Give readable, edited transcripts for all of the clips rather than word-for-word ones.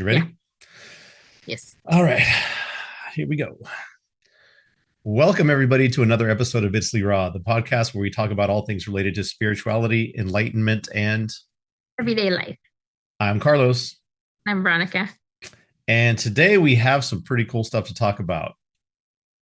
You Yeah. ready? Yes. All right. Here we go. Welcome, everybody, to another episode of Itzli-Ra, the podcast where we talk about all things related to spirituality, enlightenment, and Everyday life. I'm Carlos. I'm Veronica. And today we have some pretty cool stuff to talk about.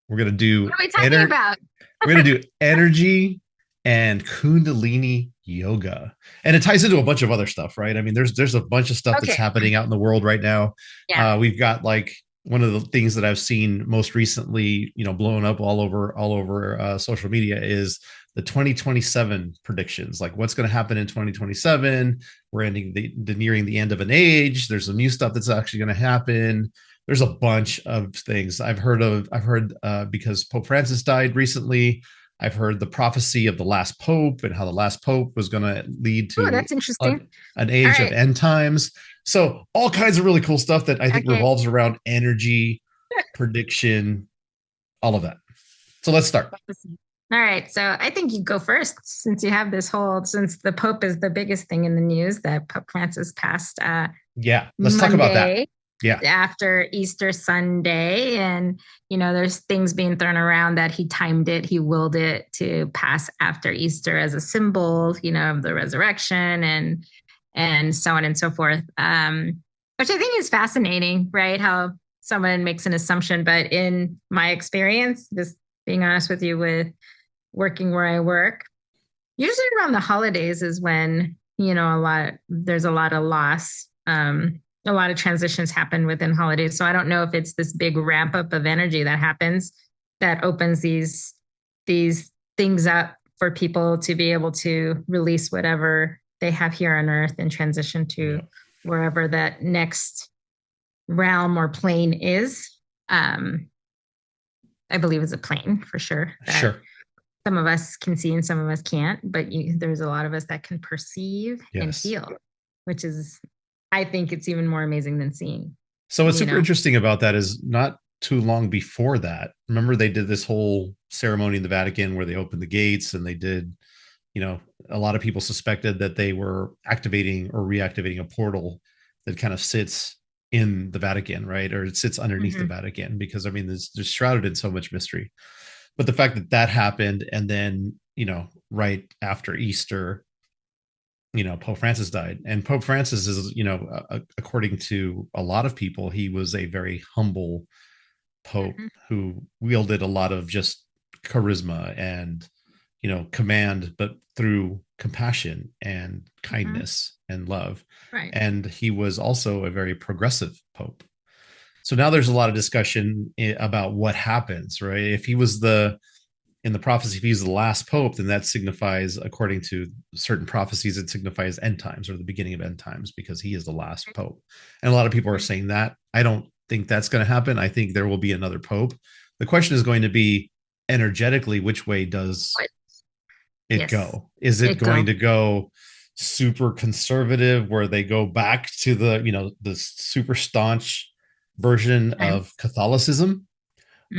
We're going to do What are we talking about? we're going to do energy and Kundalini Yoga. And it ties into a bunch of other stuff, right? I mean, there's a bunch of stuff that's Okay. happening out in the world right now. Yeah. We've got like one of the things that I've seen most recently, blown up all over social media is the 2027 predictions. Like what's going to happen in 2027? We're ending the nearing the end of an age. There's some new stuff that's actually going to happen. There's a bunch of things I've heard because Pope Francis died recently. I've heard the prophecy of the last pope and how the last pope was going to lead Oh, to that's interesting. an All age of right. end times. So all kinds of really cool stuff that I think Okay. revolves around energy, prediction, all of that. So let's start. All right. So I think you go first since you have this whole, since the Pope is the biggest thing in the news that Pope Francis passed Yeah, let's talk about that. Monday Yeah. after Easter Sunday. And, there's things being thrown around that he timed it, he willed it to pass after Easter as a symbol, of the resurrection and so on and so forth. Which I think is fascinating, right? How someone makes an assumption, but in my experience, just being honest with you, with working where I work, usually around the holidays is when, there's a lot of loss. A lot of transitions happen within holidays. So I don't know if it's this big ramp up of energy that happens that opens these things up for people to be able to release whatever they have here on earth and transition to Yeah. wherever that next realm or plane is. Um, I believe is a plane for sure that Sure. some of us can see and some of us can't, but there's a lot of us that can perceive and Yes. feel, which is, I think it's even more amazing than seeing, So what's you super know? interesting about that is not too long before that. Remember they did this whole ceremony in the Vatican where they opened the gates and they did, you know, a lot of people suspected that they were activating or reactivating a portal that kind of sits in the Vatican, right? Or it sits underneath the Mm-hmm. Vatican because I mean, there's shrouded in so much mystery. But the fact that that happened and then, right after Easter, Pope Francis died. And Pope Francis is, according to a lot of people, he was a very humble pope Mm-hmm. who wielded a lot of just charisma and, command, but through compassion and Mm-hmm. kindness and love. Right. And he was also a very progressive pope. So now there's a lot of discussion about what happens, right? If he was in the prophecy, if he's the last pope, then that signifies, according to certain prophecies, it signifies end times or the beginning of end times because he is the last pope. And a lot of people are saying that. I don't think that's going to happen. I think there will be another pope. The question is going to be energetically, which way does What? it Yes. go? Is it It go. going to go super conservative where they go back to the super staunch version Okay. of Catholicism?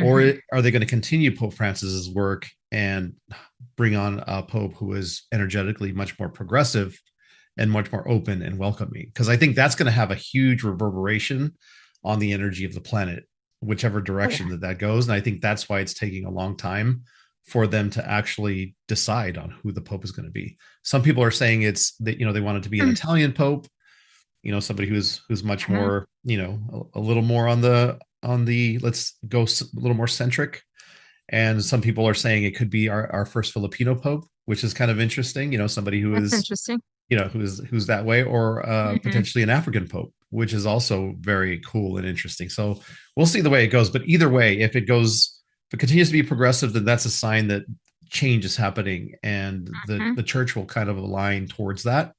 Or Mm-hmm. are they going to continue Pope Francis's work and bring on a pope who is energetically much more progressive and much more open and welcoming? Because I think that's going to have a huge reverberation on the energy of the planet, whichever Oh, direction yeah. that goes. And I think that's why it's taking a long time for them to actually decide on who the pope is going to be. Some people are saying it's that they want it to be an Italian pope, somebody who's much Mm-hmm. more, a little more on the let's go a little more centric. And some people are saying it could be our first Filipino pope, which is kind of interesting, somebody who That's is, interesting. who's that way, or Mm-hmm. potentially an African pope, which is also very cool and interesting. So we'll see the way it goes, but either way, if it continues to be progressive, then that's a sign that change is happening and the Mm-hmm. the church will kind of align towards that.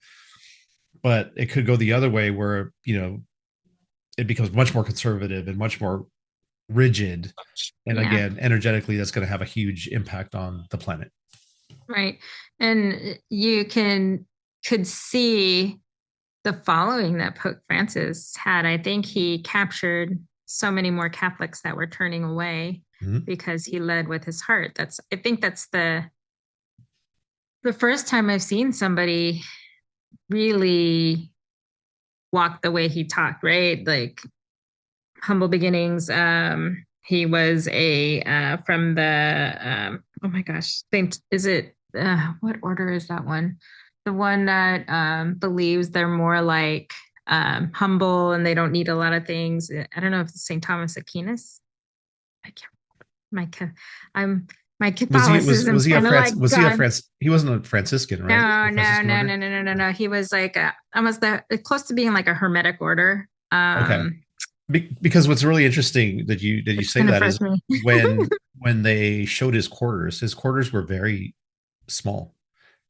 But it could go the other way where it becomes much more conservative and much more rigid. And Yeah. again, energetically, that's going to have a huge impact on the planet. Right. And you could see the following that Pope Francis had. I think he captured so many more Catholics that were turning away Mhm. because he led with his heart. I think that's the first time I've seen somebody really walk the way he talked, right? Like humble beginnings. He was a from the oh my gosh, Saint, is it what order is that one? The one that believes they're more like humble and they don't need a lot of things. I don't know if it's St. Thomas Aquinas. I can't my I'm my Was Catholicism's he a kind of France like was he a gone. France he wasn't a Franciscan, right? No, The no, Franciscan no, no, order? no, no, no, no. He was like almost close to being like a hermetic order. Okay. Because what's really interesting that you Which say kind of that is froze me. when they showed his quarters were very small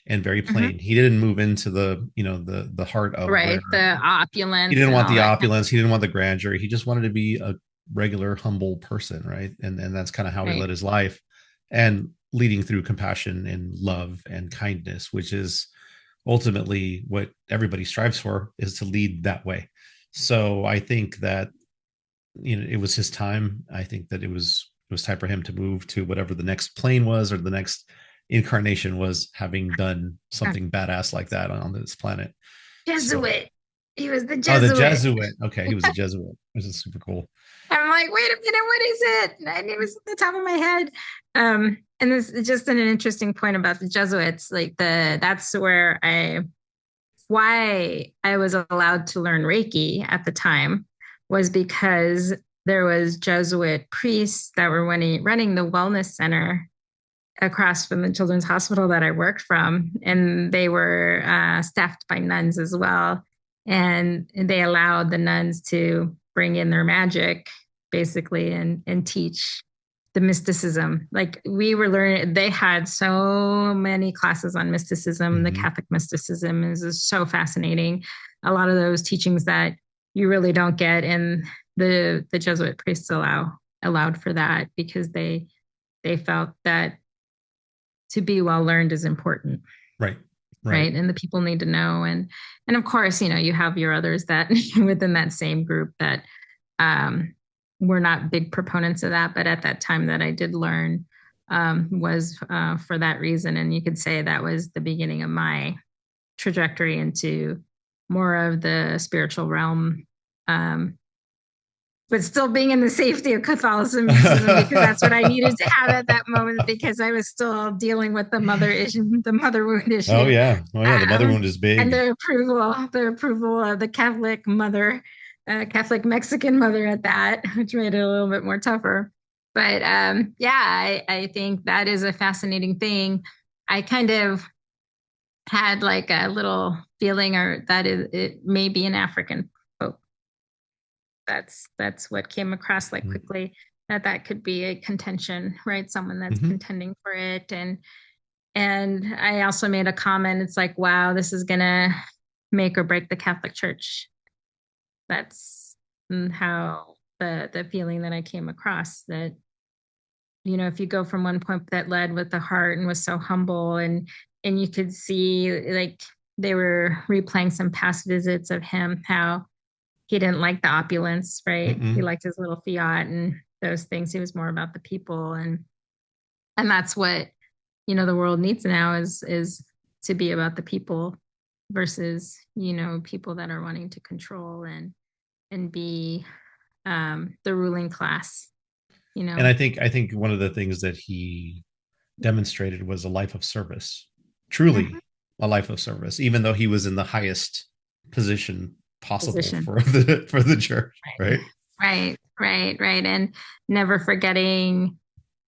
and very Mhm. plain. He didn't move into the, you know, the heart of where Right. The he opulence didn't and want all the that kind opulence, he didn't want the grandeur. He just wanted to be a regular humble person, right? And that's kind of how of he right. led his life, and leading through compassion and love and kindness, which is ultimately what everybody strives for, is to lead that way. So I think that, you know, it was his time. I think that it was time for him to move to whatever the next plane was, or the next incarnation was, having done something badass like that on this planet. So, Jesuit. He was the oh, the Jesuit. Jesuit. Okay, he was a Jesuit, which is super cool. I'm like, wait a minute, what is it? And it was at the top of my head. And this is just an interesting point about the Jesuits. Like that's where why I was allowed to learn Reiki at the time was because there was Jesuit priests that were running the wellness center across from the children's hospital that I worked from, and they were staffed by nuns as well. And they allowed the nuns to bring in their magic, basically, and teach the mysticism. Like we were learning, they had so many classes on mysticism. The Mm-hmm. Catholic mysticism is so fascinating. A lot of those teachings that you really don't get, and the Jesuit priests allowed for that because they felt that to be well learned is important, Right, right. right? And the people need to know. And of course, you know, you have your others that within that same group that um, were not big proponents of that, but at that time that I did learn was for that reason. And you could say that was the beginning of my trajectory into more of the spiritual realm, um, but still being in the safety of Catholicism because that's what I needed to have at that moment because I was still dealing with the mother issue, the mother wound Oh issue, yeah, oh yeah. The mother um, wound is and big. the approval of the Catholic mother, Catholic Mexican mother at that, which made it a little bit more tougher. But yeah, I think that is a fascinating thing. I kind of had like a little feeling, or that it may be an African folk. That's what came across like quickly, that could be a contention, right? Someone that's Mm-hmm. contending for it. And I also made a comment. It's like, wow, this is gonna make or break the Catholic Church. That's how the feeling that I came across, that you know, if you go from one point that led with the heart and was so humble, and you could see like they were replaying some past visits of him, how he didn't like the opulence, right? He Mm-mm. liked his little fiat and those things. He was more about the people, and that's what, you know, the world needs now is to be about the people versus, you know, people that are wanting to control and be the ruling class, you And know. I think one of the things that he demonstrated was a life of service, truly Mhm. a life of service, even though he was in the highest position possible Position. for the church, Right. right? Right. And never forgetting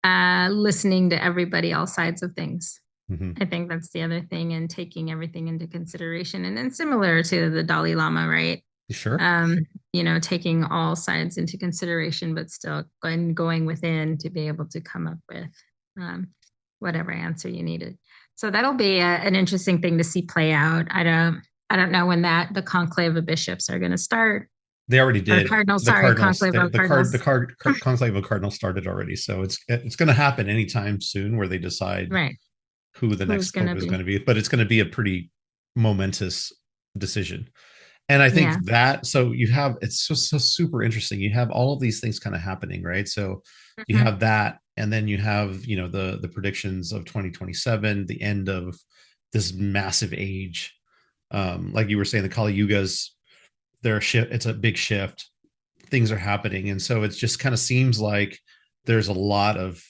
listening to everybody, all sides of things. Mm-hmm. I think that's the other thing, and taking everything into consideration. And then similar to the Dalai Lama, right? Sure. Um, you know, taking all sides into consideration, but still going within to be able to come up with um, whatever answer you needed. So that'll be an interesting thing to see play out. I don't know when that the conclave of bishops are going to start, They already or did. cardinals. The Sorry, Cardinals, conclave of cardinals. conclave of Cardinals started already, so it's going to happen anytime soon, where they decide Right. who the Who's next going pope to is going be? to be. But it's going to be a pretty momentous decision. And I think Yeah. that, so you have, it's so super interesting. You have all of these things kind of happening, right? So you Mhm. have that, and then you have, you know, the predictions of 2027, the end of this massive age. Like you were saying, the Kali Yugas it's a big shift. Things are happening. And so it just kind of seems like there's a lot of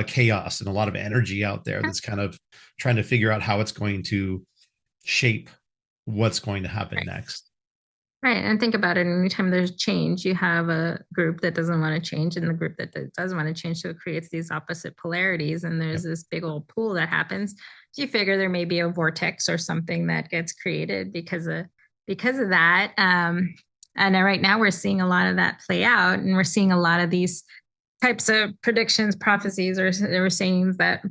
chaos and a lot of energy out there that's kind of trying to figure out how it's going to shape what's going to happen Right. next. Right. And think about it. Anytime there's change, you have a group that doesn't want to change and the group that does want to change. So it creates these opposite polarities. And there's Yep. this big old pool that happens. So you figure there may be a vortex or something that gets created because of that. And right now we're seeing a lot of that play out, and we're seeing a lot of these types of predictions, prophecies, or sayings that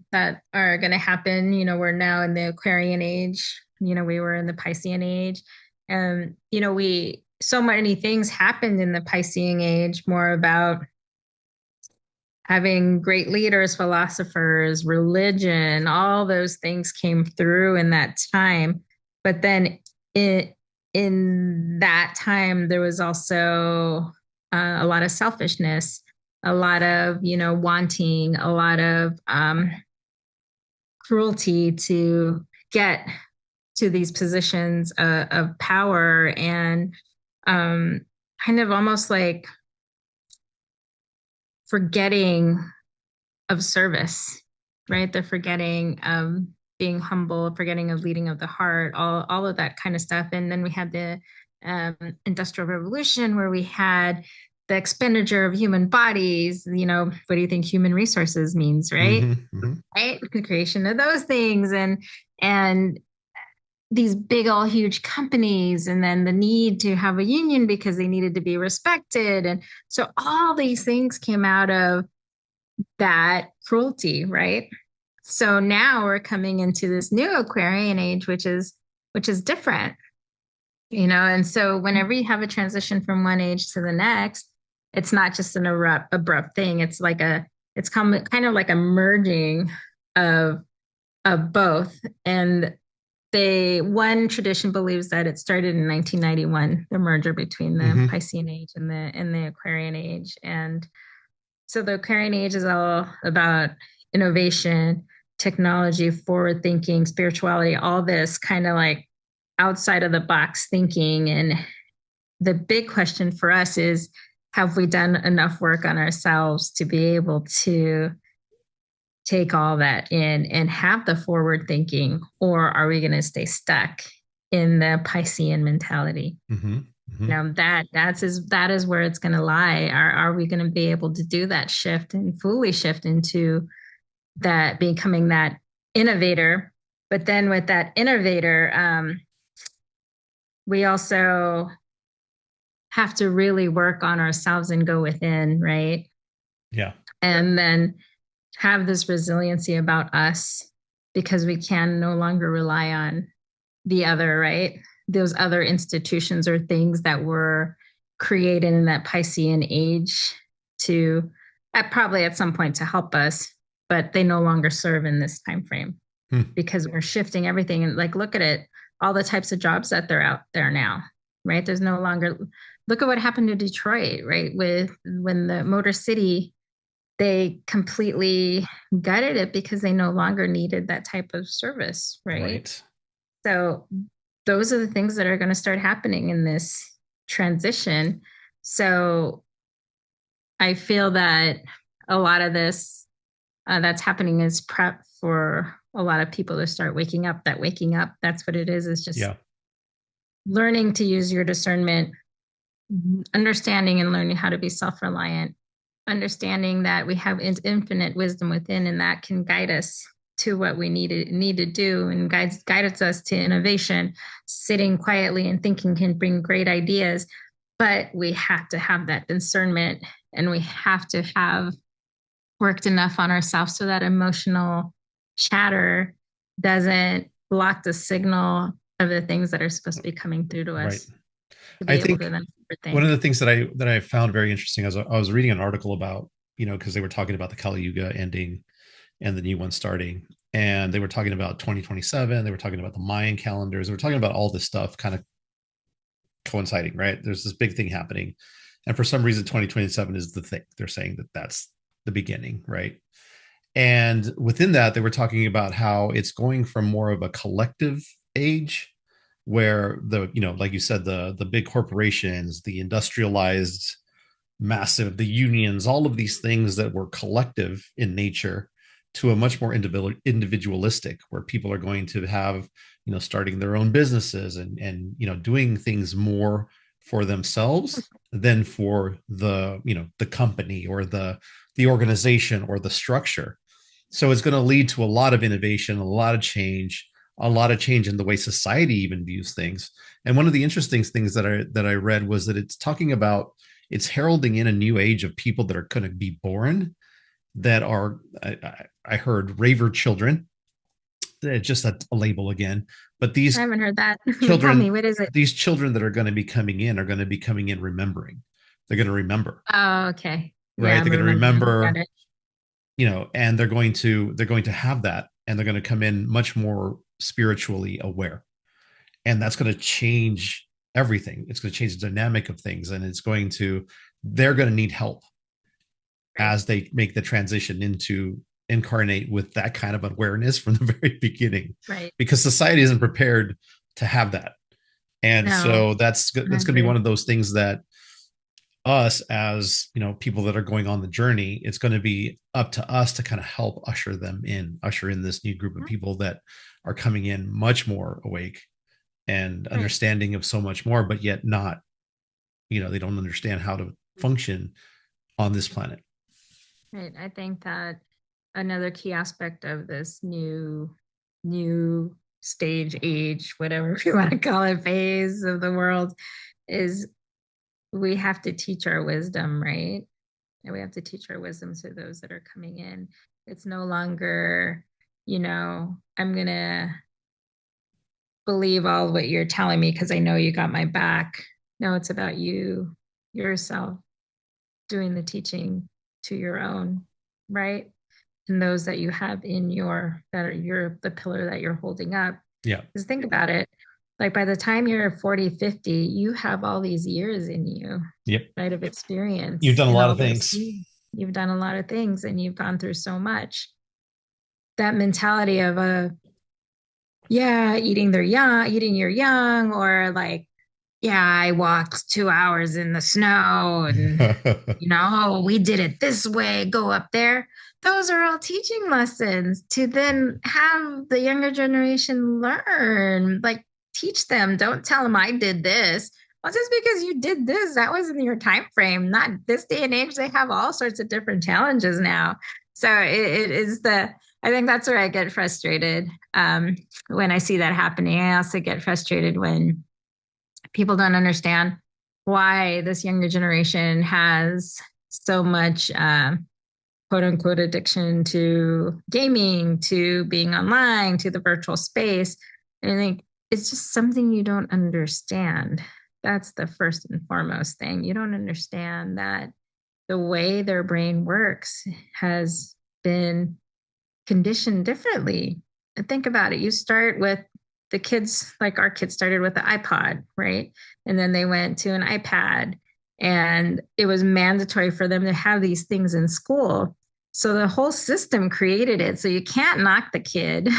are going to happen. We're now in the Aquarian age. We were in the Piscean age, and we so many things happened in the Piscean age, more about having great leaders, philosophers, religion, all those things came through in that time. But then in that time, there was also a lot of selfishness, a lot of, wanting, a lot of cruelty to get to these positions of power, and kind of almost like forgetting of service, right? The forgetting of being humble, forgetting of leading of the heart, all of that kind of stuff. And then we had the Industrial Revolution, where we had the expenditure of human bodies. What do you think human resources means, right? Mm-hmm, mm-hmm. Right? The creation of those things, and these big old huge companies, and then the need to have a union because they needed to be respected. And so all these things came out of that cruelty, right? So now we're coming into this new Aquarian age, which is different, and so whenever you have a transition from one age to the next, it's not just an abrupt thing. It's kind of like a merging of both. And one tradition believes that it started in 1991, the merger between the Mm-hmm. Piscean age and the Aquarian age. And so the Aquarian age is all about innovation, technology, forward thinking, spirituality, all this kind of like outside of the box thinking. And the big question for us is, have we done enough work on ourselves to be able to take all that in and have the forward thinking, or are we going to stay stuck in the Piscean mentality? Mm-hmm. Mm-hmm. That is where it's going to lie. Are we going to be able to do that shift and fully shift into that, becoming that innovator? But then with that innovator, we also have to really work on ourselves and go within, right? Yeah. And then have this resiliency about us, because we can no longer rely on the other, right? Those other institutions or things that were created in that Piscean age to probably at some point to help us, but they no longer serve in this time frame, Hmm. because we're shifting everything. And like, look at it, all the types of jobs that they're out there now, right? There's no longer, look at what happened to Detroit, right? With when the Motor City, they completely gutted it because they no longer needed that type of service, right? Right. So those are the things that are going to start happening in this transition. So I feel that a lot of this that's happening is prep for a lot of people to start waking up. That waking up, that's what it is just Yeah. learning to use your discernment, understanding and learning how to be self-reliant, understanding that we have infinite wisdom within, and that can guide us to what we need to do, and guides us to innovation. Sitting quietly and thinking can bring great ideas, but we have to have that discernment, and we have to have worked enough on ourselves so that emotional chatter doesn't block the signal of the things that are supposed to be coming through to Right. us, to I be able think to then one of think. the things that I found very interesting, as I was reading an article about, because they were talking about the Kali Yuga ending and the new one starting, and they were talking about 2027. They were talking about the Mayan calendars. They were talking about all this stuff kind of coinciding, right? There's this big thing happening, and for some reason, 2027 is the thing. They're saying that that's the beginning, right? And within that, they were talking about how it's going from more of a collective age, where like you said, the big corporations, the industrialized massive, the unions, all of these things that were collective in nature, to a much more individualistic, where people are going to have, starting their own businesses and doing things more for themselves than for the company or the organization or the structure. So it's going to lead to a lot of innovation, a lot of change in the way society even views things. And one of the interesting things that I read was that it's heralding in a new age of people that are going to be born, that are, I heard, raver children. Just a label again, but I haven't heard that. Tell me, children what is it? these children that are going to be coming in are going to be coming in remembering. They're going to remember, Oh, okay. Yeah, right? They're I'm going to remembering. Got remember, it. and they're going to have that, and they're going to come in much more spiritually aware, and that's going to change everything. It's going to change the dynamic of things, and they're going to need help Right. as they make the transition into incarnate with that kind of awareness from the very beginning, Right. because society isn't prepared to have that. And No, so that's I going to be one agree. of those things that us, as people that are going on the journey, it's going to be up to us to kind of help usher in this new group of people that are coming in much more awake and Right. understanding of so much more, but yet not, they don't understand how to function on this planet. Right. I think that another key aspect of this new stage, age, whatever you want to call it, phase of the world is we have to teach our wisdom, right? And we have to teach our wisdom to those that are coming in. It's no longer, I'm gonna believe all what you're telling me because I know you got my back. No, it's about you, yourself, doing the teaching to your own, right? And those that you have in that are the pillar that you're holding up. Yeah. Because think about it, like by the time you're 40, 50, you have all these years in you, Yep. right, of You've experience done a in lot all of those things. things. You've done a lot of things and you've gone through so much. That mentality of yeah, eating your young, or like, yeah, I walked 2 hours in the snow and, we did it this way, go up there. Those are all teaching lessons to then have the younger generation learn. Like, teach them, don't tell them I did this. Well, just because you did this, that was in your time frame. Not this day and age, they have all sorts of different challenges now. So it is I think that's where I get frustrated when I see that happening. I also get frustrated when people don't understand why this younger generation has so much quote unquote addiction to gaming, to being online, to the virtual space. And I think it's just something you don't understand. That's the first and foremost thing. You don't understand that the way their brain works has been conditioned differently. And think about it. You start with the kids, like our kids started with the iPod, right? And then they went to an iPad, and it was mandatory for them to have these things in school. So the whole system created it. So you can't knock the kid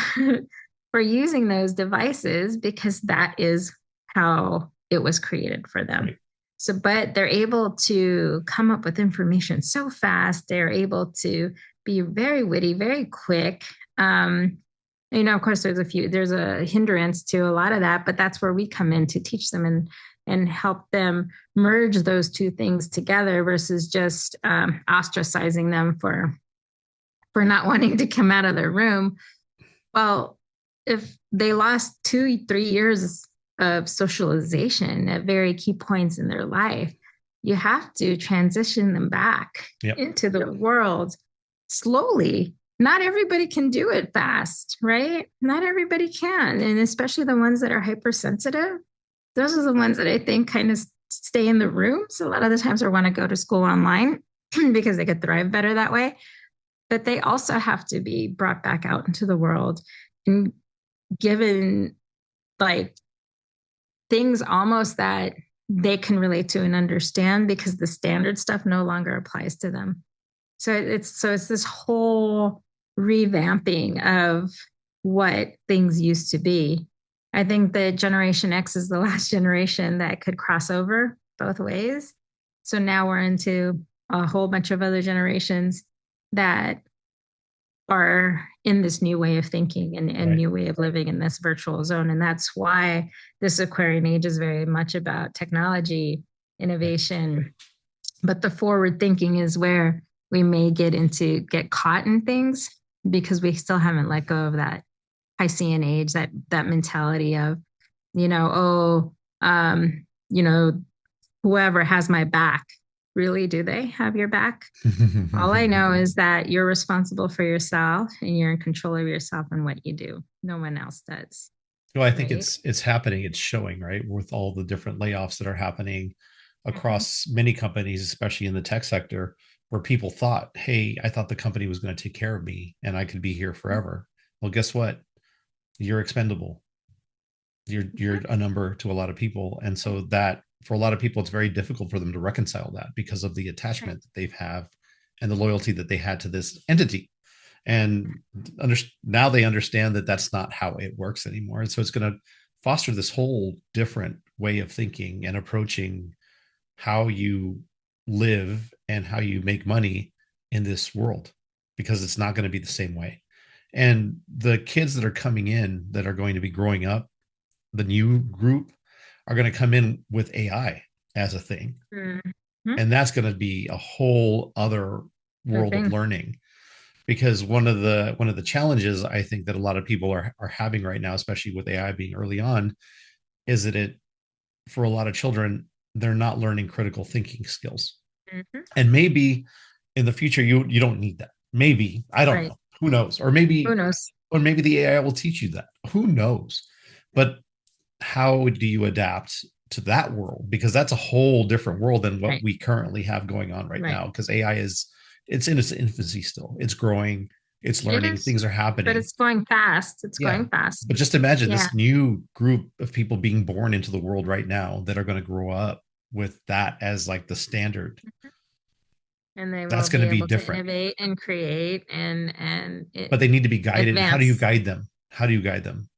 for using those devices because that is how it was created for them. Right. So, but they're able to come up with information so fast. They're able to be very witty, very quick. Of course, there's a hindrance to a lot of that, but that's where we come in to teach them and help them merge those two things together versus just ostracizing them for not wanting to come out of their room. Well, if they lost 2, 3 years of socialization at very key points in their life, you have to transition them back Yep. into the world slowly. Not everybody can do it fast, right? Not everybody can. And especially the ones that are hypersensitive, those are the ones that I think kind of stay in the rooms a lot of the times, or want to go to school online because they could thrive better that way. But they also have to be brought back out into the world and given like things almost that they can relate to and understand, because the standard stuff no longer applies to them. So it's this whole revamping of what things used to be. I think that Generation X is the last generation that could cross over both ways. So now we're into a whole bunch of other generations that are in this new way of thinking and Right. new way of living in this virtual zone. And that's why this Aquarian age is very much about technology, Right. innovation. But the forward thinking is where we may get caught in things because we still haven't let go of that Piscean age, that mentality of, oh, you know, whoever has my back. Really, do they have your back? All I know is that you're responsible for yourself and you're in control of yourself and what you do. No one else does, Well, I think right? it's happening. It's showing, right, with all the different layoffs that are happening Mhm. across many companies, especially in the tech sector, where people thought, "Hey, I thought the company was going to take care of me and I could be here forever." Well, guess what? You're expendable. You're a number to a lot of people, and so that for a lot of people, it's very difficult for them to reconcile that because of the Right. attachment that they've have and the loyalty that they had to this entity. And now they understand that that's not how it works anymore, and so it's going to foster this whole different way of thinking and approaching how you live and how you make money in this world, because it's not going to be the same way. And the kids that are coming in that are going to be growing up, the new group, are going to come in with AI as a thing, Mhm. and that's going to be a whole other Sure world of thing. learning. Because one of the challenges I think that a lot of people are having right now, especially with AI being early on, is that it for a lot of children, they're not learning critical thinking skills. Mhm. And maybe in the future you don't need that. Maybe, I don't Right. know, who knows, Who knows? or maybe the AI will teach you that, who knows. But how do you adapt to that world, because that's a whole different world than what Right. we currently have going on right Right. now, because AI is, it's in its infancy still, it's growing, it's It learning, is, things are but happening. it's going fast. It's Yeah, going fast. but just imagine Yeah. this new group of people being born into the world right now that are going to grow up with that as like the standard. And they will That's going be to be able to different, innovate and create and but they need to be guided. How do you advance. guide them? How do you guide them?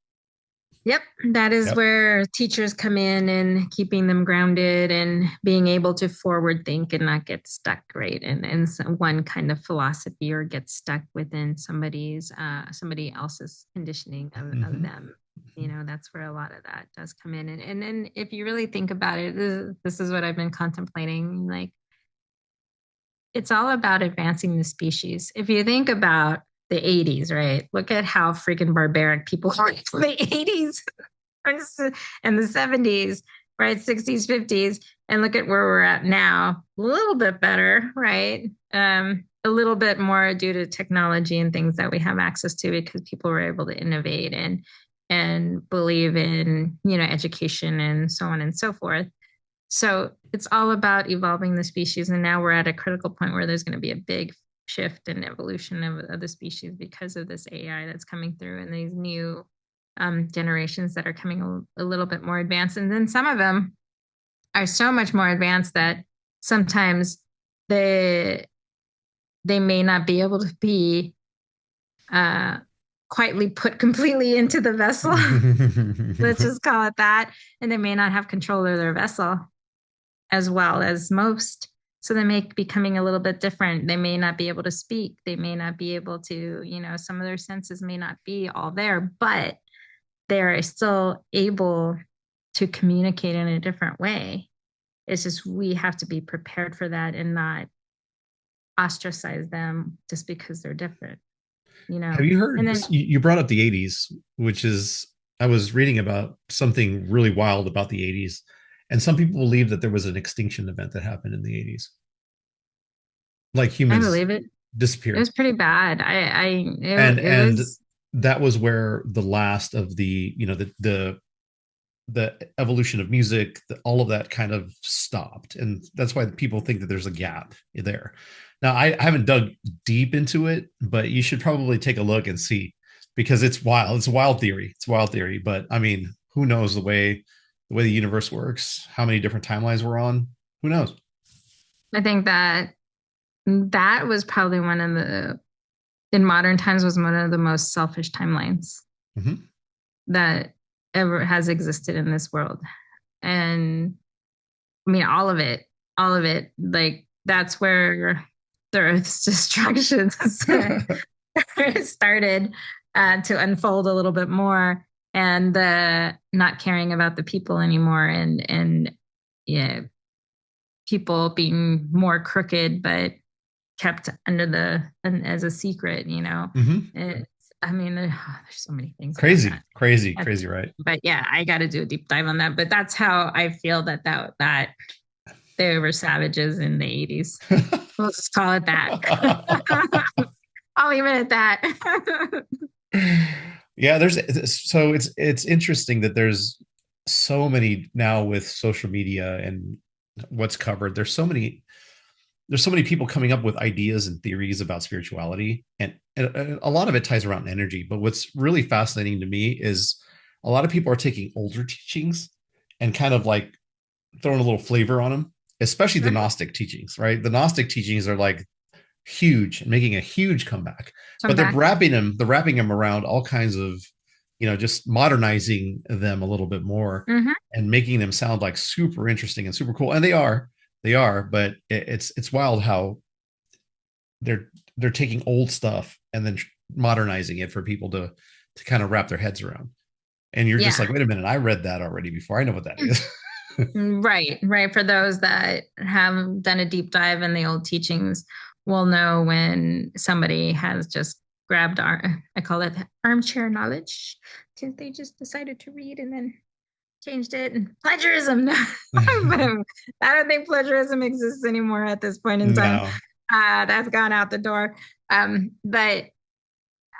Yep, that is Yep. where teachers come in and keeping them grounded and being able to forward think and not get stuck, right? And some, one kind of philosophy or get stuck within somebody else's conditioning of Mm-hmm. them. That's where a lot of that does come in. And then if you really think about it, this is what I've been contemplating. Like it's all about advancing the species. If you think about the 80s, right? Look at how freaking barbaric people were in the 80s and the 70s, right? 60s, 50s, and look at where we're at now. A little bit better, right? A little bit more due to technology and things that we have access to because people were able to innovate and believe in, education and so on and so forth. So it's all about evolving the species. And now we're at a critical point where there's going to be a big shift in evolution of the species because of this AI that's coming through and these new generations that are coming a little bit more advanced. And then some of them are so much more advanced that sometimes they they may not be able to be uh, quietly put completely into the vessel. Let's just call it that. And they may not have control of their vessel as well as most. So they may be becoming a little bit different. They may not be able to speak. They may not be able to, some of their senses may not be all there, but they're still able to communicate in a different way. It's just we have to be prepared for that and not ostracize them just because they're different, you Have know. you And heard, then you brought up the 80s, which is, I was reading about something really wild about the 80s, and some people believe that there was an extinction event that happened in the 80s, like I humans believe it. It was disappeared. pretty bad. and It and was. that was where the last of the, the evolution of music, all of that kind of stopped, and that's why people think that there's a gap there. Now, I haven't dug deep into it, but you should probably take a look and see, because it's wild. It's a wild theory. It's a wild theory, but I mean, who knows the way the universe works, how many different timelines we're on? Who knows? I think that was probably one of the in modern times was one of the most selfish timelines Mm-hmm. that ever has existed in this world. And I mean, all of it. Like that's where the Earth's destruction started to unfold a little bit more, and the not caring about the people anymore, and yeah, people being more crooked, but kept under the as a secret. You know, Hmm. it's, I mean, there's so many things about Crazy, that. crazy, crazy, right? But yeah, I got to do a deep dive on that. But that's how I feel that they were savages in the 80s. We'll just call it that. I'll leave it at that. Yeah, there's so it's interesting that there's so many now with social media and what's covered. There's so many people coming up with ideas and theories about spirituality, and a lot of it ties around energy. But what's really fascinating to me is a lot of people are taking older teachings and kind of like throwing a little flavor on them, especially the Gnostic teachings, right? The Gnostic teachings are like huge and making a huge comeback, Come but back. they're wrapping them around all kinds of, just modernizing them a little bit more Mm-hmm. and making them sound like super interesting and super cool. And they are, but it's wild how they're they're taking old stuff and then modernizing it for people to kind of wrap their heads around. And you're just Yeah. like, wait a minute, I read that already before. I know what that is. Right, right. For those that have done a deep dive in the old teachings, will know when somebody has just grabbed I call it armchair knowledge, because they just decided to read and then changed it. And plagiarism. I don't think plagiarism exists anymore at this point in time. No. That's gone out the door. But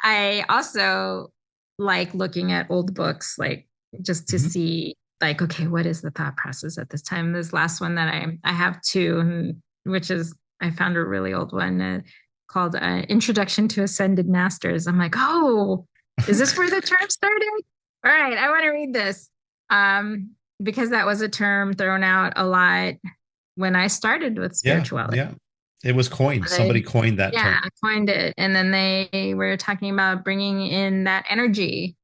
I also like looking at old books, like just to Mm-hmm. see, like, okay, what is the thought process at this time? This last one that I have two, which is I found a really old one called Introduction to Ascended Masters. I'm like, oh, is this where the term started? All right, I want to read this because that was a term thrown out a lot when I started with Yeah, spirituality. yeah. It was coined. They, Somebody coined that yeah, term. I coined it. And then they were talking about bringing in that energy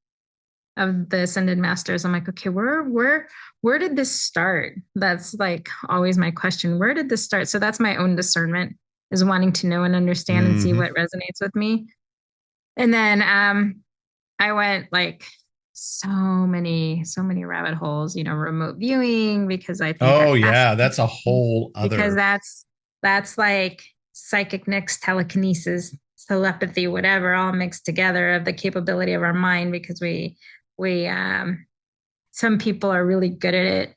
of the ascended masters. I'm like, okay, where did this start? That's like always my question. Where did this start? So that's my own discernment, is wanting to know and understand and see Mm-hmm. what resonates with me. And then I went like so many rabbit holes, remote viewing, because I think Oh that yeah, that's a fascinates me, whole because other. that's like psychic mix, telekinesis, telepathy, whatever, all mixed together, of the capability of our mind, because we some people are really good at it.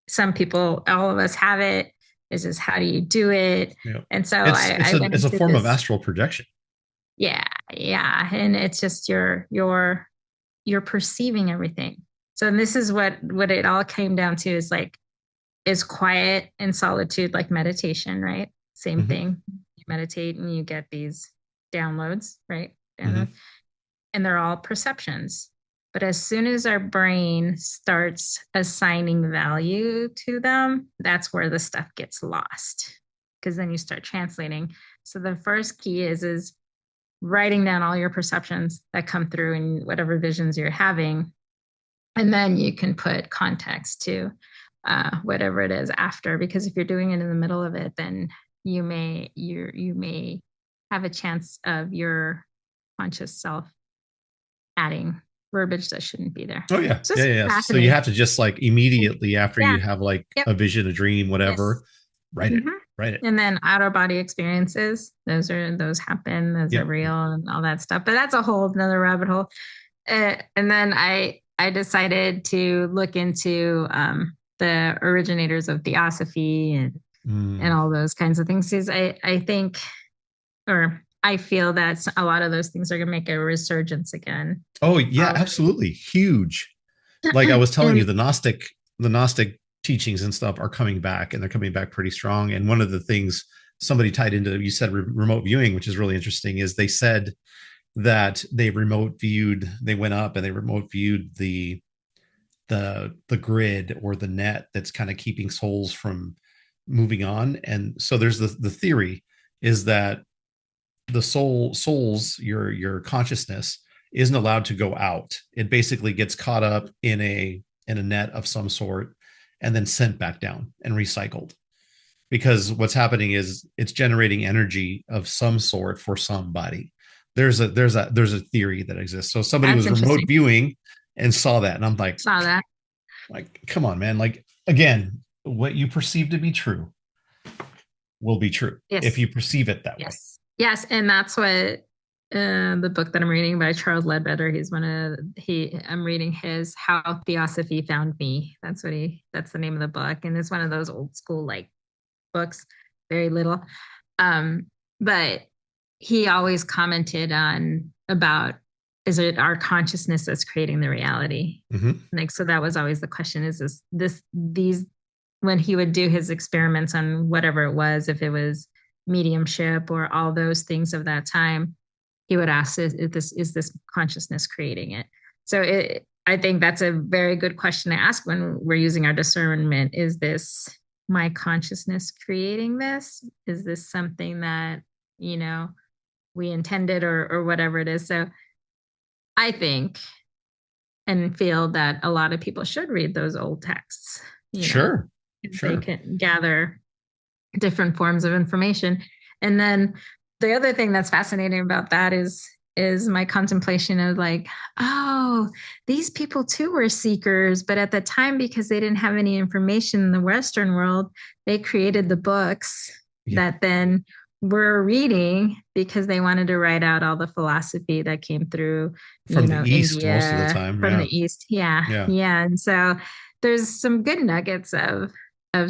Some people, all of us have it. It's just how do you do it? Yeah, And so it's I went it's a into form of this. astral projection. Yeah, yeah. And it's just you're perceiving everything. So this is what it all came down to, is like, is quiet and solitude like meditation, right? Same Mm-hmm. thing. You meditate and you get these downloads, right? Mm-hmm. And they're all perceptions. But as soon as our brain starts assigning value to them, that's where the stuff gets lost, because then you start translating. So the first key is writing down all your perceptions that come through in whatever visions you're having, and then you can put context to whatever it is after. Because if you're doing it in the middle of it, then you may have a chance of your conscious self adding verbiage that shouldn't be there. Oh yeah, It's yeah, just yeah, yeah. So you fascinating. have to just like immediately after Yeah. you have like Yep. a vision, a dream, Yes. whatever, write it, Hmm. write it. And then outer body experiences, those happen, those are Yep. real, and all that stuff. But that's a whole another rabbit hole. And then I decided to look into the originators of theosophy and Mm. all those kinds of things. Because I think, or I feel that a lot of those things are going to make a resurgence again. Oh yeah, Um, absolutely, huge. Like I was telling you, and the Gnostic teachings and stuff are coming back, and they're coming back pretty strong. And one of the things somebody tied into, you said remote viewing, which is really interesting, is they said that they went up and they remote viewed the grid or the net that's kind of keeping souls from moving on. And so there's the theory is that the souls, your consciousness, isn't allowed to go out. It basically gets caught up in a net of some sort and then sent back down and recycled, because what's happening is it's generating energy of some sort for somebody. There's a theory that exists. So somebody That's was remote interesting. viewing and saw that, and I'm Saw that. like, come on, man. Like, again, what you perceive to be true will be true if Yes. you perceive it that way. Yes. Yes. And that's what the book that I'm reading by Charles Ledbetter, I'm reading his How Theosophy Found Me. That's the name of the book. And it's one of those old school like books, very little. Um, but he always commented on about, is it our consciousness that's creating the reality? Mm-hmm. Like, so that was always the question, is these, when he would do his experiments on whatever it was, if it was mediumship or all those things of that time, he would ask, is this consciousness creating it? So I think that's a very good question to ask when we're using our discernment. Is this my consciousness creating this? Is this something that, you know, we intended, or whatever it is? So I think and feel that a lot of people should read those old texts, you know, Sure. if they Sure. can gather different forms of information. And then the other thing that's fascinating about that is my contemplation of like, oh, these people too were seekers, but at the time, because they didn't have any information in the Western world, they created the books Yeah. that then we're reading because they wanted to write out all the philosophy that came through, From the East most of the India, time. from the Yeah. East. Yeah. Yeah. Yeah. And so there's some good nuggets of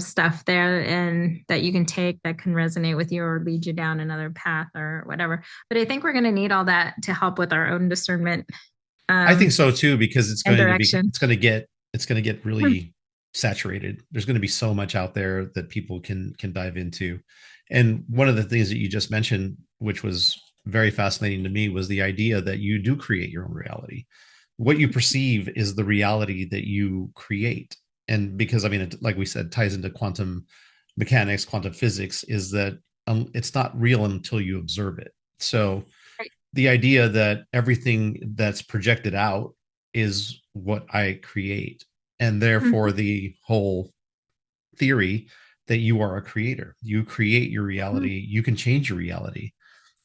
stuff there and that you can take that can resonate with you or lead you down another path or whatever. But I think we're going to need all that to help with our own discernment I think um, so too, because and direction. it's going to get really saturated. There's going to be so much out there that people can dive into. And one of the things that you just mentioned, which was very fascinating to me, was the idea that you do create your own reality. What you perceive is the reality that you create. And because, I mean, like we said, ties into quantum mechanics, quantum physics, is that it's not real until you observe it. So Right. the idea that everything that's projected out is what I create, and therefore Mhm. the whole theory that you are a creator, you create your Mhm. reality, you can change your reality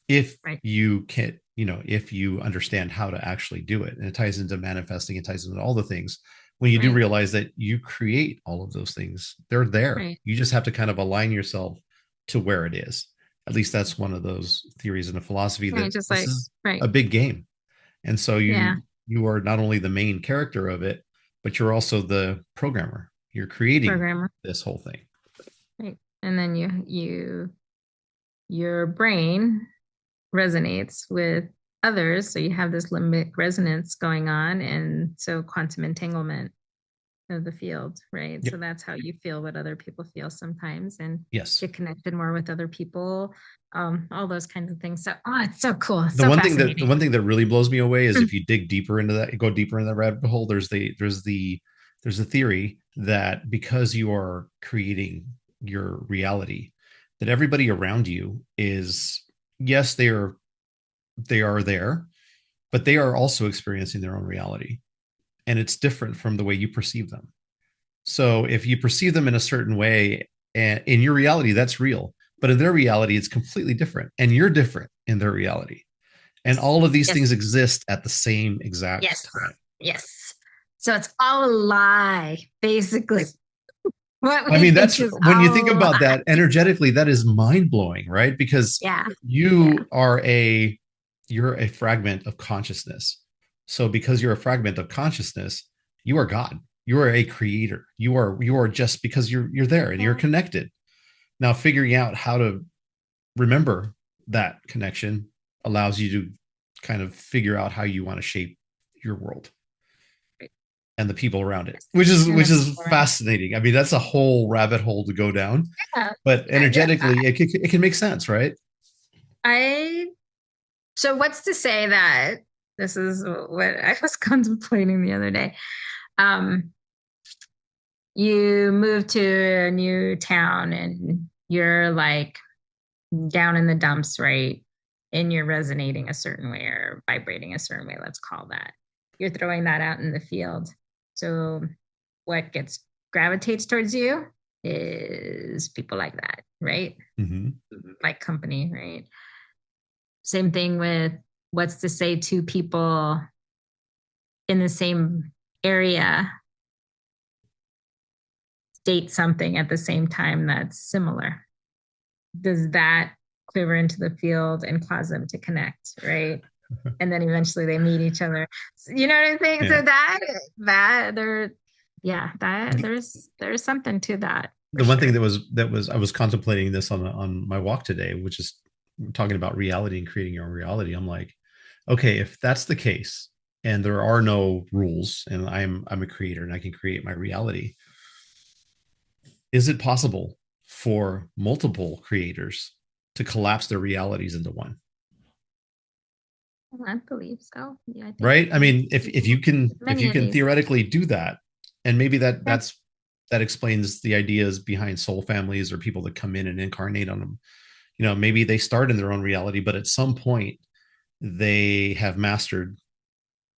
if Right. you can, if you understand how to actually do it. And it ties into manifesting, it ties into all the things. When you do Right. realize that you create all of those things, they're there. Right. You just have to kind of align yourself to where it is. At least that's one of those theories in a philosophy, Right. that Just this like, is right. a big game. And so Yeah. you are not only the main character of it, but you're also the programmer. You're creating Programmer. this whole thing. Right. And then your brain resonates with others. So you have this limbic resonance going on. And so quantum entanglement of the field, right? Yeah. So that's how you feel what other people feel sometimes and Yes. get connected more with other people, all those kinds of things. So, oh, it's so cool. It's The so one thing that the fascinating. one thing that really blows me away is Mm. if you dig deeper into that, go deeper into that rabbit hole. There's the theory that because you are creating your reality, that everybody around you is, yes, they are there, but they are also experiencing their own reality, and it's different from the way you perceive them. So if you perceive them in a certain way, and in your reality, that's real, but in their reality, it's completely different, and you're different in their reality. And all of these things Yes. exist at the same exact Yes. time. Yes. So it's all a lie, basically. What I we mean, think that's is when you think all a about lie. that energetically, that is mind blowing, right? Because Yeah. Yeah. you are you're a fragment of consciousness. So because you're a fragment of consciousness, you are God. You are a creator. You are just because you're there and you're Yeah. connected. Now figuring out how to remember that connection allows you to kind of figure out how you want to shape your world and the people around it, which is And which the is people around. fascinating. I mean, that's a whole rabbit hole to go down, Yeah. but Yeah. energetically, it can make sense, right? I so what's to say that this is what I was contemplating the other day. Um, you move to a new town and you're like down in the dumps, right? and you're resonating a certain way or vibrating a certain way, let's call that. You're throwing that out in the field. So what gravitates towards you is people like that, right? Mm-hmm. Like company, right? Same thing with what's to say two people in the same area state something at the same time that's similar. Does that quiver into the field and cause them to connect, right? And then eventually they meet each other. You know what I'm saying? Yeah. So that there, yeah, that there's something to that for The one thing sure. that was I was contemplating this on my walk today, which is talking about reality and creating your own reality. I'm like, okay, if that's the case and there are no rules and I'm a creator and I can create my reality, is it possible for multiple creators to collapse their realities into one? I believe so. Yeah, I think Right? I mean, if you can many of these. theoretically do that, and maybe Okay. that explains the ideas behind soul families or people that come in and incarnate on them. You know, maybe they start in their own reality, but at some point they have mastered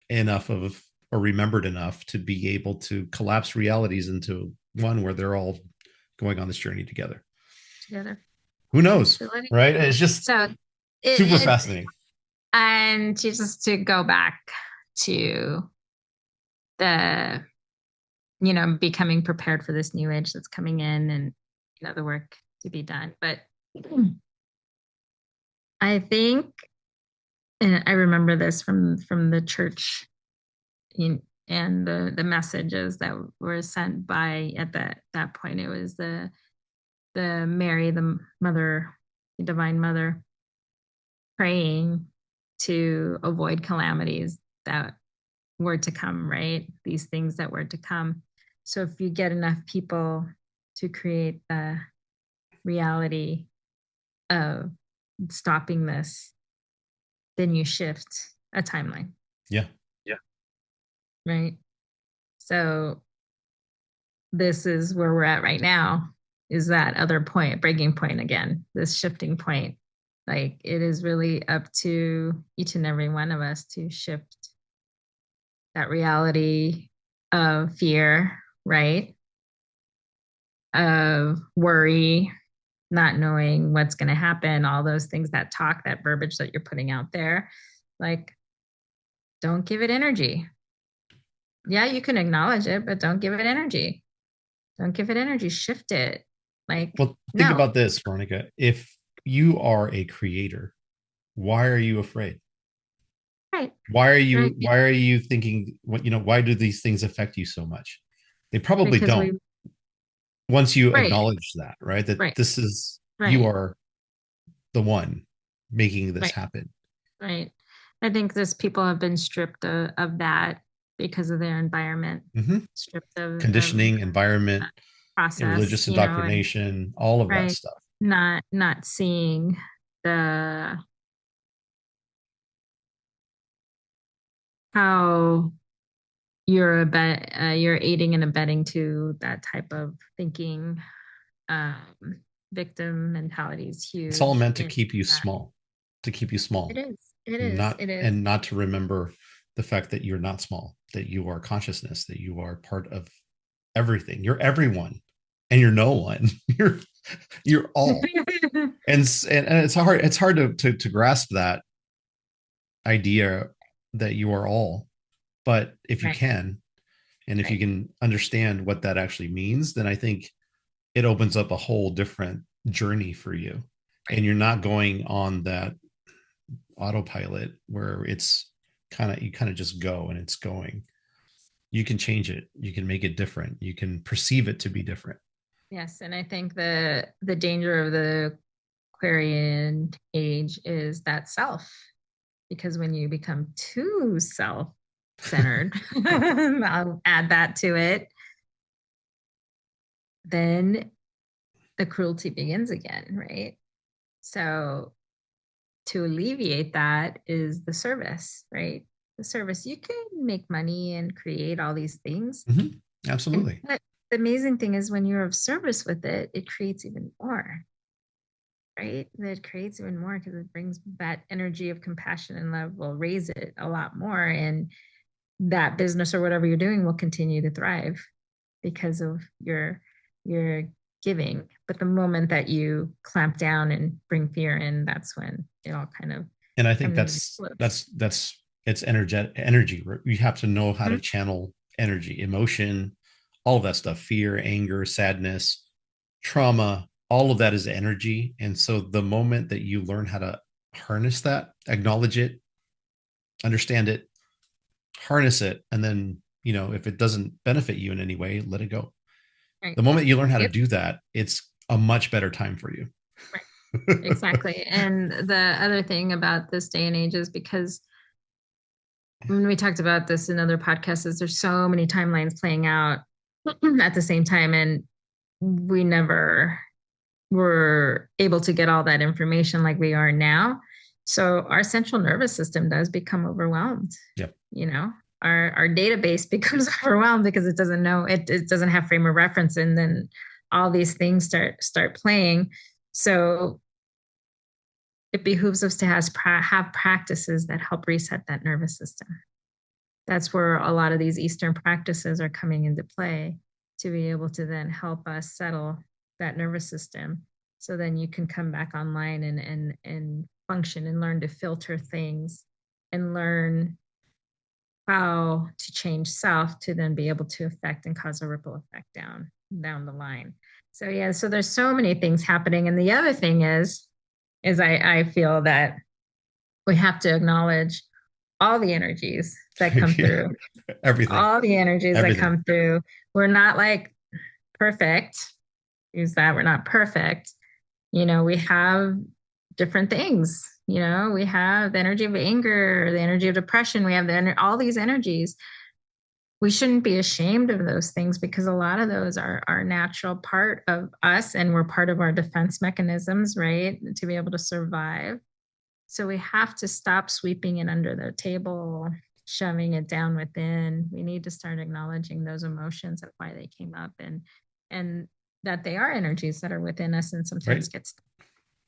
enough of or remembered enough to be able to collapse realities into one where they're all going on this journey together. Together. Who knows? Possibility. Right? It's just So super it's fascinating. and just to go back to the becoming prepared for this new age that's coming in and the work to be done. But I think, and I remember this from the church and the messages that were sent by at that point. It was the Mary, the mother, the divine mother, praying to avoid calamities that were to come, right? These things that were to come. So if you get enough people to create the reality of stopping this, then you shift a timeline, Yeah. right? So this is where we're at right now, is that other point, breaking point again, this shifting point. Like it is really up to each and every one of us to shift that reality of fear, right? Of worry, not knowing what's going to happen, all those things, that talk, that verbiage that you're putting out there. Like, don't give it energy. Yeah, you can acknowledge it, but don't give it energy. Don't give it energy. Shift it. Like, Well, think no. about this, Veronica. If you are a creator, why are you afraid? Right. Why are you Right. thinking what why do these things affect you so much? They probably Because don't. we, Once you right. acknowledge that, right? That Right. this is you Right. are the one making this Right. happen. Right. I think this people have been stripped of that because of their environment, Mm-hmm. stripped of Conditioning, environment, and process, religious and indoctrination, all of that right, stuff. not seeing the how you're aiding and abetting to that type of thinking. um Victim mentality is It's all huge meant to in keep you that. small, to keep you It small, is, it is, not it is. and not to remember the fact that you're not small, that you are consciousness, that you are part of everything. You're everyone, and you're no one. You're all. And it's hard to grasp that idea that you are all. But if you Right, can, and if you right, can understand what that actually means, then I think it opens up a whole different journey for you. And right. you're not going on that autopilot where it's you kind of just go and it's going. You can change it. You can make it different. You can perceive it to be different. Yes, and I think the danger of the Aquarian age is that self, because when you become too self-centered, I'll add that to it, then the cruelty begins again, right? So to alleviate that is the service, right? The service. You can make money and create all these things. Mm-hmm. And Absolutely. but the amazing thing is when you're of service with it, it creates even more. right? That creates even more because it brings that energy of compassion and love will raise it a lot more. And that business or whatever you're doing will continue to thrive because of your giving. But the moment that you clamp down and bring fear in, that's when it all kind of And I think comes into that's explodes. that's that's it's energy. You have to know how to Mhm. channel energy, emotion, all of that stuff, fear, anger, sadness, trauma, all of that is energy. And so the moment that you learn how to harness that, acknowledge it, understand it, harness it, and then, if it doesn't benefit you in any way, let it go. Right. The moment you learn how to Yep. do that, it's a much better time for you. Right. Exactly. And the other thing about this day and age is because when we talked about this in other podcasts, is there's so many timelines playing out at the same time, and we never were able to get all that information like we are now. So our central nervous system does become overwhelmed. Yep. You know, our database becomes overwhelmed because it doesn't know it doesn't have frame of reference, and then all these things start playing. So it behooves us to have practices that help reset that nervous system. That's where a lot of these Eastern practices are coming into play to be able to then help us settle that nervous system. So then you can come back online and function and learn to filter things and learn how to change self to then be able to affect and cause a ripple effect down the line. So yeah, so there's so many things happening. And the other thing is I feel that we have to acknowledge all the energies that come Yeah. through, Everything. all the energies that Everything. come through. We're not like perfect. Use that. We're not perfect. We have different things. We have the energy of anger, the energy of depression. We have all these energies. We shouldn't be ashamed of those things because a lot of those are our natural part of us and we're part of our defense mechanisms, right? To be able to survive. So we have to stop sweeping it under the table, shoving it down within. We need to start acknowledging those emotions and why they came up and that they are energies that are within us and sometimes Right. get stuck. So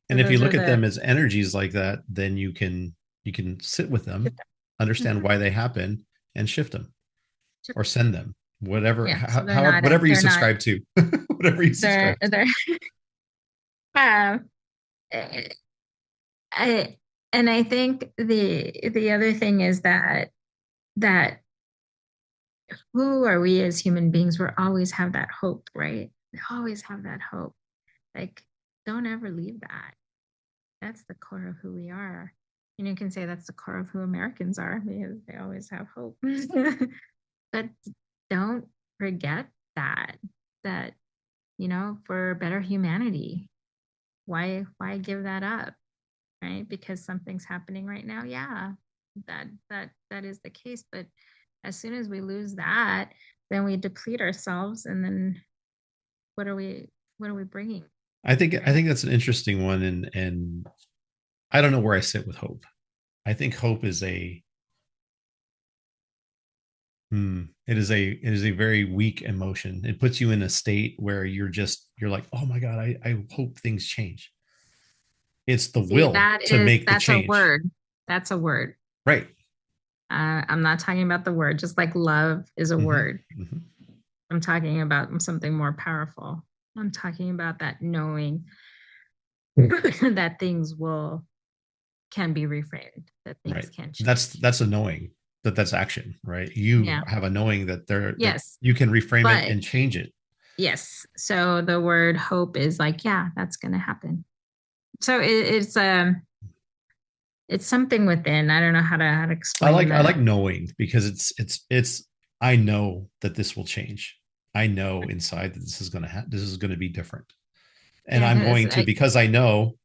And if you those are look at the them as energies like that, then you can sit with them, understand Mhm. why they happen, and shift them or send them whatever, Yeah. So they're however, not whatever you they're not subscribe to, whatever you they're subscribe to. they're uh, I and I think the other thing is that who are we as human beings? We always have that hope, right? We always have that hope. Like, don't ever leave that. That's the core of who we are. And you can say that's the core of who Americans are because they always have hope. But don't forget that, that, for better humanity, why give that up? Right? Because something's happening right now. Yeah, that is the case. But as soon as we lose that, then we deplete ourselves, and then what are we what are we bringing? I think Right? that's an interesting one, and I don't know where I sit with hope. I think hope is it is a very weak emotion. It puts you in a state where you're like, oh my God, I hope things change. It's the See, will to make the that's a change. word. That's a word. Right. I'm not talking about the word, just like love is a Mm-hmm. word. Mm-hmm. I'm talking about something more powerful. I'm talking about that knowing that things will can be reframed, that things Right. can That's change. that's a knowing that's action, right? You Yeah. have a knowing that Yes. you can reframe it But and change it. yes. So the word hope is like, yeah, that's going to happen. So it's something within. I don't know how to I explain like I that. like knowing because it's I know that this will change. I know inside that this is going to be different. And Yeah, I'm because going to, because I know,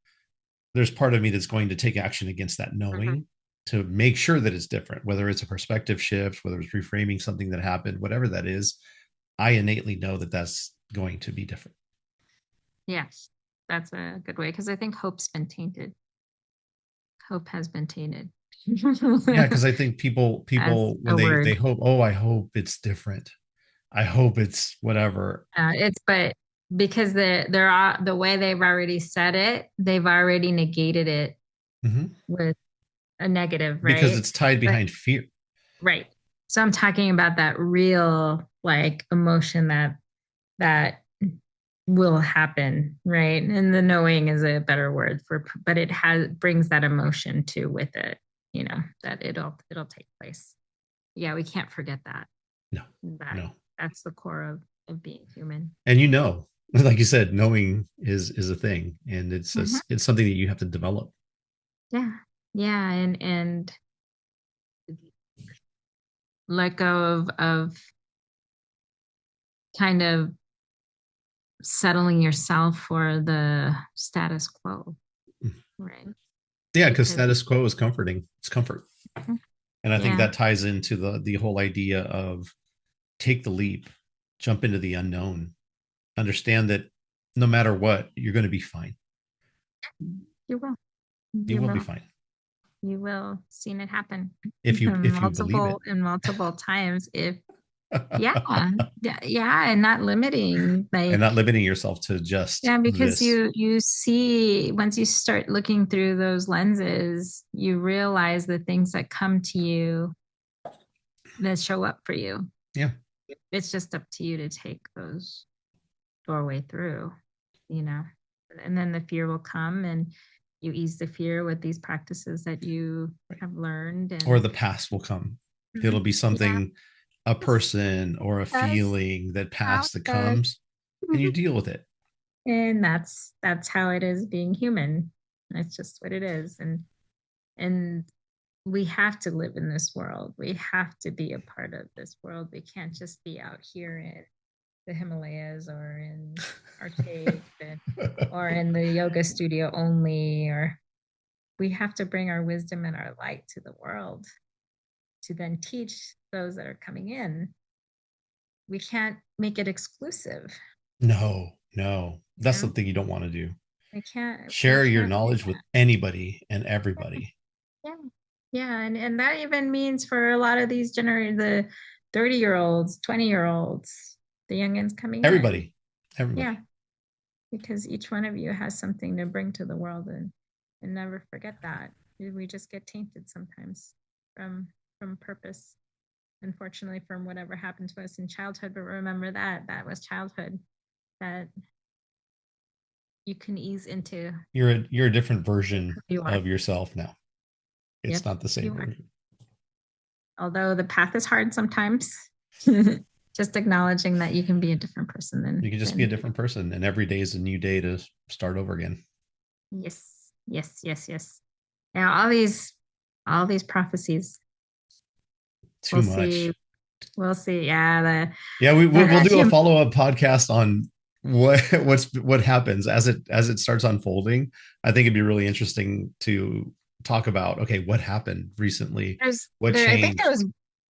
there's part of me that's going to take action against that Mhm. knowing to make sure that it's different, whether it's a perspective shift, whether it's reframing something that happened, whatever that is. I innately know that that's going to be different. Yes, that's a good way because I think hope's been tainted. Hope has been tainted Yeah, because I think people as people when a they word. they hope, oh, I hope it's different. I hope it's whatever. It's but because the way they've already said it, they've already negated it Mhm. with a negative, Because right? it's tied But behind fear. right. So I'm talking about that real like emotion that will happen, right? And the knowing is a better word for, but it has brings that emotion too with it, that it'll take place. Yeah, we can't forget that. No, That no. that's the core of being human. And like you said, knowing is a thing, and Hmm. it's something that you have to develop. Yeah. Yeah. And let go of kind of settling yourself for the status quo, right? Yeah, because Because status quo is comforting. It's comfort. And I think yeah, that ties into the whole idea of take the leap, jump into the unknown, understand that no matter what, you're going to be fine. you will. You You will be will. fine You will. Seen it happen if you believe it. multiple times. If yeah, yeah, and not limiting And like not limiting yourself to just yeah, because this. you see once you start looking through those lenses, you realize the things that come to you that show up for you. Yeah. It's just up to you to take those doorway through, you know. And then the fear will come and you ease the fear with these practices that you Right. have learned Or and the past will come. It'll mhm, be yeah, something, a person or a that's feeling that how past that it comes, and you is. deal with it. And that's how it is being human. That's just what it is. And we have to live in this world. We have to be a part of this world. We can't just be out here in the Himalayas or in our cave or in the yoga studio only, or we have to bring our wisdom and our light to the world to then teach those that are coming in. We can't make it exclusive. No, no. You That's the know, thing you don't want to do. we Share your can't do knowledge with that. anybody and everybody. Yeah. Yeah. And that even means for a lot of these the 30-year-olds, 20-year-olds, the youngins coming in. Everybody. Yeah. Everybody. Because each one of you has something to bring to the world and never forget that. We just get tainted sometimes from from purpose. Unfortunately, from whatever happened to us in childhood. But remember that was childhood that you can ease into You're a different version who you are. of yourself now. It's Yep, not the same you are. version. Although the path is hard sometimes, just acknowledging that you can be a different person You can just be a than different person, and every day is a new day to start over again. yes, yes, yes, yes. Now all these prophecies, Too we'll see, much. we'll see. Yeah, Yeah, we'll the do a follow up podcast on what happens as it starts unfolding. I think it'd be really interesting to talk about. Okay, what happened recently? What I think there changed? was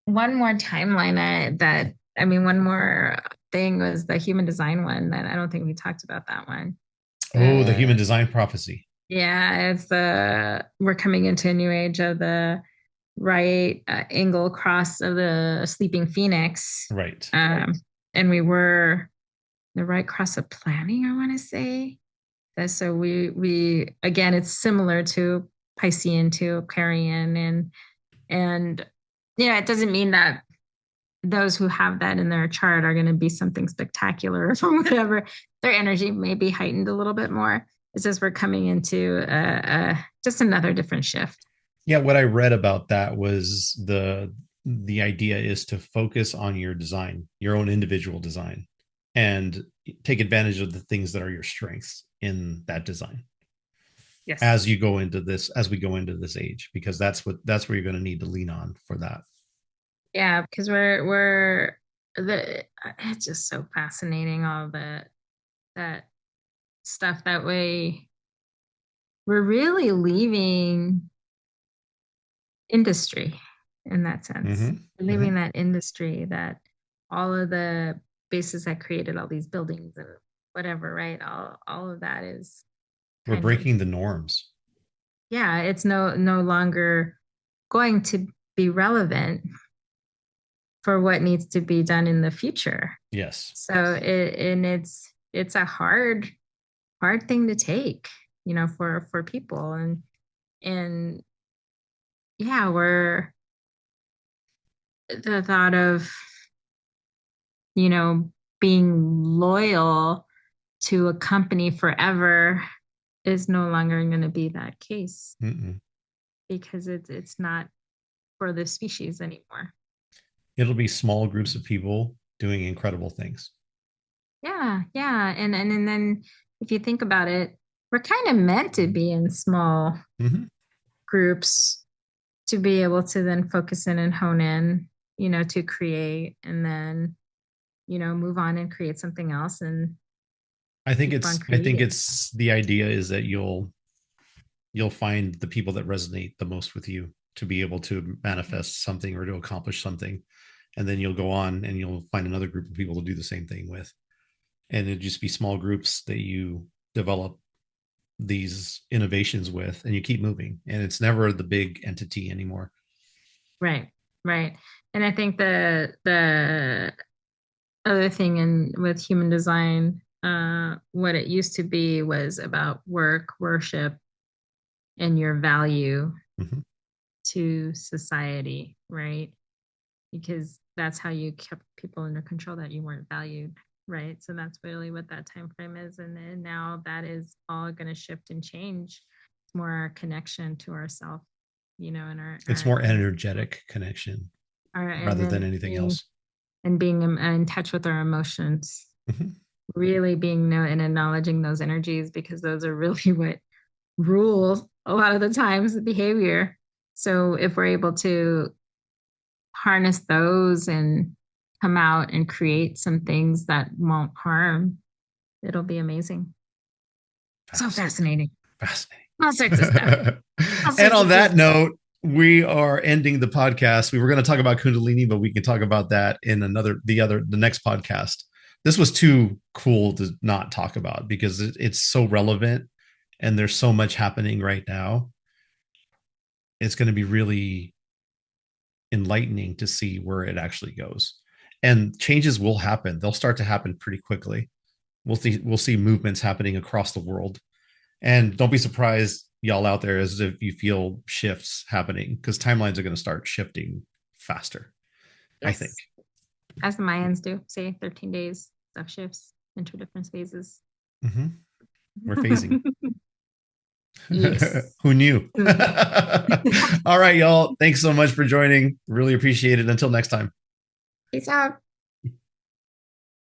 one more timeline that I mean one more thing was the human design one that I don't think we talked about that one. Oh, the Uh human design prophecy. yeah, it's the we're coming into a new age of the right angle cross of the sleeping phoenix. Right. And we were the right cross of planning, I want to say. So we again it's similar to Piscean to Aquarian and yeah, it doesn't mean that those who have that in their chart are going to be something spectacular or whatever. Their energy may be heightened a little bit more. It's just we're coming into just another different shift. Yeah, what I read about that was the idea is to focus on your design, your own individual design, and take advantage of the things that are your strengths in that design as Yes. you go into this as we go into this age, because that's where you're going to need to lean on for that. Yeah, because we're the it's just so fascinating all that stuff that we're really leaving industry in that sense. Mm-hmm. We're Mm-hmm. leaving that industry that all of the bases that created all these buildings and whatever, right? All of that is We're kind of breaking the norms. yeah, it's no longer going to be relevant for what needs to be done in the future. Yes. So it and it's it's a hard thing to take, for people. And yeah, we're the thought of, you know, being loyal to a company forever is no longer going to be that case Mm-mm. because it's not for the species anymore. It'll be small groups of people doing incredible things. Yeah, yeah. And then if you think about it, we're kind of meant to be in small Mm-hmm. groups to be able to then focus in and hone in, to create and then, move on and create something else and keep on I think creating. it's the idea is that you'll find the people that resonate the most with you to be able to manifest something or to accomplish something. And then you'll go on and you'll find another group of people to do the same thing with. And it'd just be small groups that you develop these innovations with and you keep moving. And it's never the big entity anymore. Right, right. And I think the other thing in with human design, what it used to be was about work, worship, and your value Mm-hmm. to society, right? Because that's how you kept people under control, that you weren't valued, right? So that's really what that time frame is. And then now that is all going to shift and change. It's more our connection to ourself, and It's more energetic connection and rather than then anything else. being in touch with our emotions, Mm-hmm. really being and acknowledging those energies, because those are really what rule a lot of the times the behavior. So if we're able to harness those and come out and create some things that won't harm, it'll be amazing. So fascinating. Fascinating. All sorts of stuff. All And sorts on of good that stuff. note, we are ending the podcast. We were going to talk about Kundalini, but we can talk about that in the next podcast. This was too cool to not talk about because it's so relevant and there's so much happening right now. It's going to be really enlightening to see where it actually goes. And changes will happen. They'll start to happen pretty quickly. We'll see movements happening across the world. And don't be surprised, y'all out there, as if you feel shifts happening because timelines are going to start shifting faster, I think. Yes. As the Mayans do, say 13 days, stuff shifts into different phases. Mm-hmm. We're phasing. Yes. Who knew? All right, y'all. Thanks so much for joining. Really appreciate it. Until next time. Peace out.